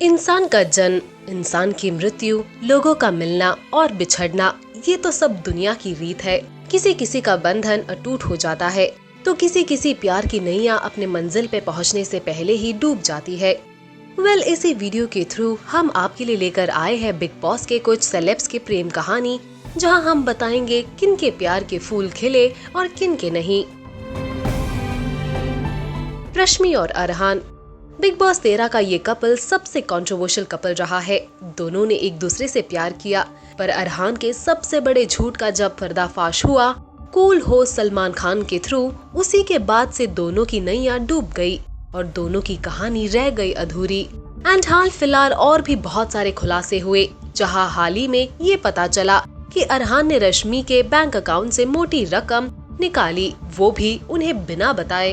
इंसान का जन्म, इंसान की मृत्यु, लोगों का मिलना और बिछड़ना, ये तो सब दुनिया की रीत है। किसी किसी का बंधन अटूट हो जाता है तो किसी किसी प्यार की नैया अपने मंजिल पे पहुंचने से पहले ही डूब जाती है। इसी वीडियो के थ्रू हम आपके लिए लेकर आए हैं बिग बॉस के कुछ सेलेब्स की प्रेम कहानी, जहां हम बताएंगे किन के प्यार के फूल खिले और किन के नहीं। रश्मि और अरहान। बिग बॉस 13 का ये कपल सबसे कंट्रोवर्शियल कपल रहा है। दोनों ने एक दूसरे से प्यार किया, पर अरहान के सबसे बड़े झूठ का जब पर्दाफाश हुआ कूल होस्ट सलमान खान के थ्रू, उसी के बाद से दोनों की नैया डूब गई और दोनों की कहानी रह गई अधूरी। एंड हाल फिलहाल और भी बहुत सारे खुलासे हुए, जहां हाल ही में ये पता चला कि अरहान ने रश्मि के बैंक अकाउंट से मोटी रकम निकाली, वो भी उन्हें बिना बताए।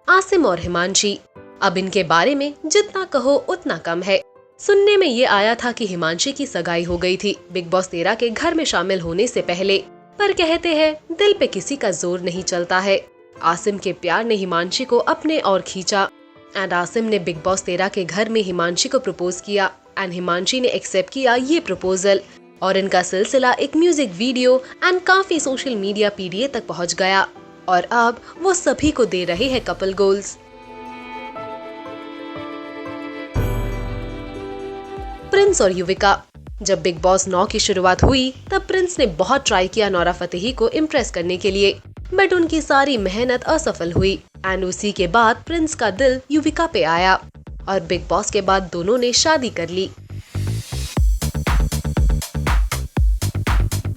आसिम और हिमांशी। अब इनके बारे में जितना कहो उतना कम है। सुनने में ये आया था कि हिमांशी की सगाई हो गई थी बिग बॉस 13 के घर में शामिल होने से पहले, पर कहते हैं दिल पे किसी का जोर नहीं चलता है। आसिम के प्यार ने हिमांशी को अपने और खींचा एंड आसिम ने बिग बॉस 13 के घर में हिमांशी को प्रपोज किया एंड हिमांशी ने एक्सेप्ट किया ये प्रपोजल, और इनका सिलसिला एक म्यूजिक वीडियो एंड काफी सोशल मीडिया पीडीए तक पहुंच गया और अब वो सभी को दे रहे हैं कपल गोल्स। प्रिंस और युविका। जब बिग बॉस 9 की शुरुआत हुई तब प्रिंस ने बहुत ट्राई किया नोरा फतेही को इम्प्रेस करने के लिए, बट उनकी सारी मेहनत असफल हुई एंड उसी के बाद प्रिंस का दिल युविका पे आया और बिग बॉस के बाद दोनों ने शादी कर ली।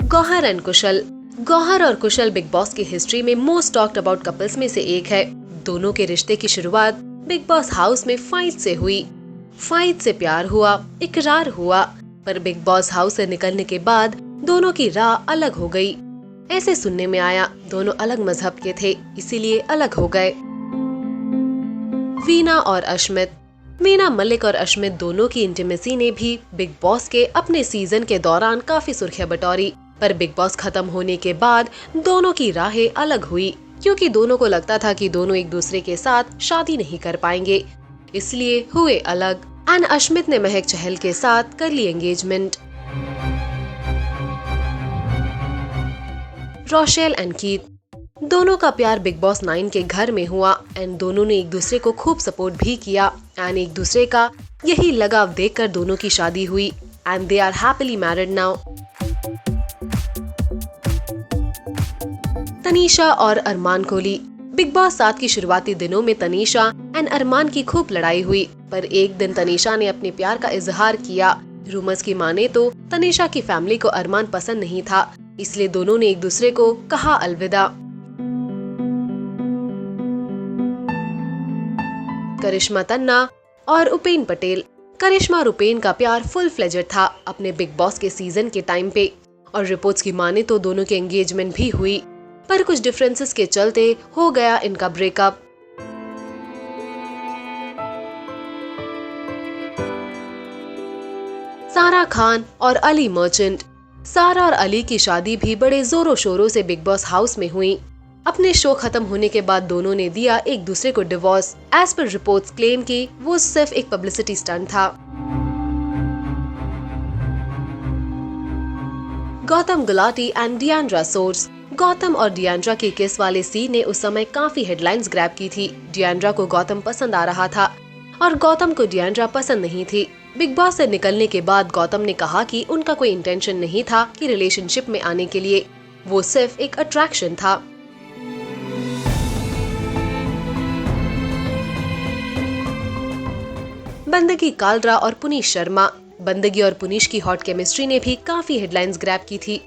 गौहर एंड कुशल। गौहर और कुशल बिग बॉस की हिस्ट्री में मोस्ट टॉक्ड अबाउट कपल्स में से एक है। दोनों के रिश्ते की शुरुआत बिग बॉस हाउस में फाइट से हुई। फाइट से प्यार हुआ, इकरार हुआ, पर बिग बॉस हाउस से निकलने के बाद दोनों की राह अलग हो गई। ऐसे सुनने में आया दोनों अलग मजहब के थे, इसीलिए अलग हो गए। वीना और अश्मित। वीना मलिक और अश्मित दोनों की इंटीमेसी ने भी बिग बॉस के अपने सीजन के दौरान काफी सुर्खियां बटोरी, पर बिग बॉस खत्म होने के बाद दोनों की राहें अलग हुई, क्योंकि दोनों को लगता था कि दोनों एक दूसरे के साथ शादी नहीं कर पाएंगे, इसलिए हुए अलग एंड अश्मित ने महक चहल के साथ कर ली एंगेजमेंट। Rochelle and Keith. दोनों का प्यार बिग बॉस 9 के घर में हुआ एंड दोनों ने एक दूसरे को खूब सपोर्ट भी किया एंड एक दूसरे का यही लगाव देखकर दोनों की शादी हुई and they are happily married now. Tanisha और अरमान कोहली। बिग बॉस 7 की शुरुआती दिनों में तनीषा एंड अरमान की खूब लड़ाई हुई, पर एक दिन तनीषा ने अपने प्यार का इजहार किया। रूमर्स की माने तो तनीषा की फैमिली को अरमान पसंद नहीं था, इसलिए दोनों ने एक दूसरे को कहा अलविदा। करिश्मा तन्ना और उपेन पटेल। करिश्मा और उपेन का प्यार फुल फ्लेजेड था अपने बिग बॉस के सीजन के टाइम पे, और रिपोर्ट्स की माने तो दोनों की एंगेजमेंट भी हुई, पर कुछ डिफरेंसेस के चलते हो गया इनका ब्रेकअप। सारा खान और अली मर्चेंट। सारा और अली की शादी भी बड़े जोरों शोरों से बिग बॉस हाउस में हुई। अपने शो खत्म होने के बाद दोनों ने दिया एक दूसरे को डिवोर्स। एज पर रिपोर्ट्स क्लेम की वो सिर्फ एक पब्लिसिटी स्टंट था। Gautam Gulati and Deandra Soares. Gautam और डिएंड्रा की किस वाले सीन ने उस समय काफी हेडलाइंस ग्रैब की थी। डिएंड्रा को गौतम पसंद आ रहा था और गौतम को डिएंड्रा पसंद नहीं थी। बिग बॉस से निकलने के बाद गौतम ने कहा कि उनका कोई इंटेंशन नहीं था कि रिलेशनशिप में आने के लिए, वो सिर्फ एक अट्रैक्शन था। बंदगी कालरा और पुनीश शर्मा। बंदगी और पुनीश की हॉट केमिस्ट्री ने भी काफी हेडलाइंस ग्रैब की थी।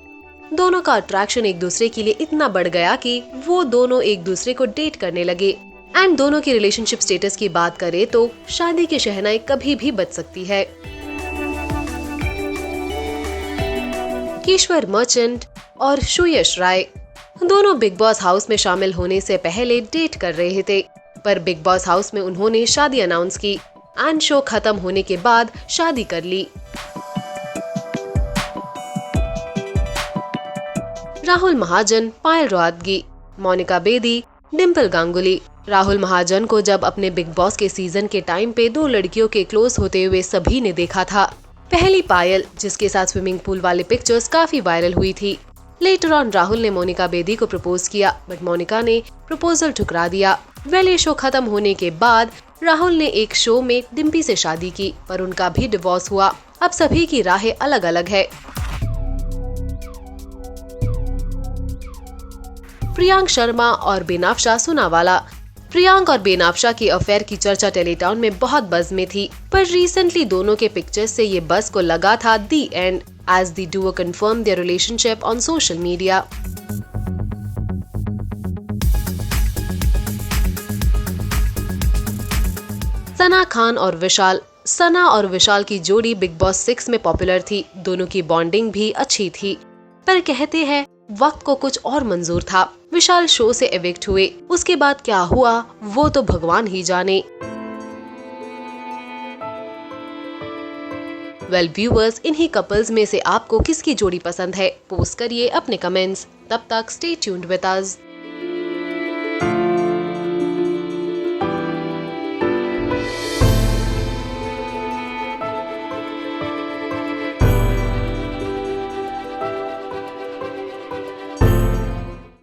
दोनों का अट्रैक्शन एक दूसरे के लिए इतना बढ़ गया कि वो दोनों एक दूसरे को डेट करने लगे एंड दोनों की रिलेशनशिप स्टेटस की बात करें तो शादी की शहनाई कभी भी बज सकती है। ईश्वर मर्चेंट और सुयश राय। दोनों बिग बॉस हाउस में शामिल होने से पहले डेट कर रहे थे, पर बिग बॉस हाउस में उन्होंने शादी अनाउंस की एंड शो खत्म होने के बाद शादी कर ली। राहुल महाजन, पायल रोहतगी, मोनिका बेदी, डिम्पल गांगुली। राहुल महाजन को जब अपने बिग बॉस के सीजन के टाइम पे 2 लड़कियों के क्लोज होते हुए सभी ने देखा था। पहली पायल, जिसके साथ स्विमिंग पूल वाले पिक्चर्स काफी वायरल हुई थी। लेटर ऑन राहुल ने मोनिका बेदी को प्रपोज किया, बट मोनिका ने प्रपोजल ठुकरा दिया। वेल, ये शो खत्म होने के बाद राहुल ने एक शो में डिम्पी से शादी की, पर उनका भी डिवोर्स हुआ। अब सभी की राहें अलग अलग है। प्रियांक शर्मा और बेनाफ्शा सुनावाला। प्रियांक और बेनाफ्शा की अफेयर की चर्चा टेलीटाउन में बहुत बज़ में थी, पर रिसेंटली दोनों के पिक्चर्स से ये बज़ को लगा था the end, as the duo confirmed their relationship on social media. Sana Khan और विशाल। सना और विशाल की जोड़ी बिग बॉस 6 में पॉपुलर थी। दोनों की बॉन्डिंग भी अच्छी थी, पर कहते हैं वक्त को कुछ और मंजूर था। विशाल शो से एविक्ट हुए, उसके बाद क्या हुआ वो तो भगवान ही जाने। वेल व्यूअर्स, इन्हीं कपल्स में से आपको किसकी जोड़ी पसंद है? पोस्ट करिए अपने कमेंट्स। तब तक स्टे ट्यून्ड विद अस।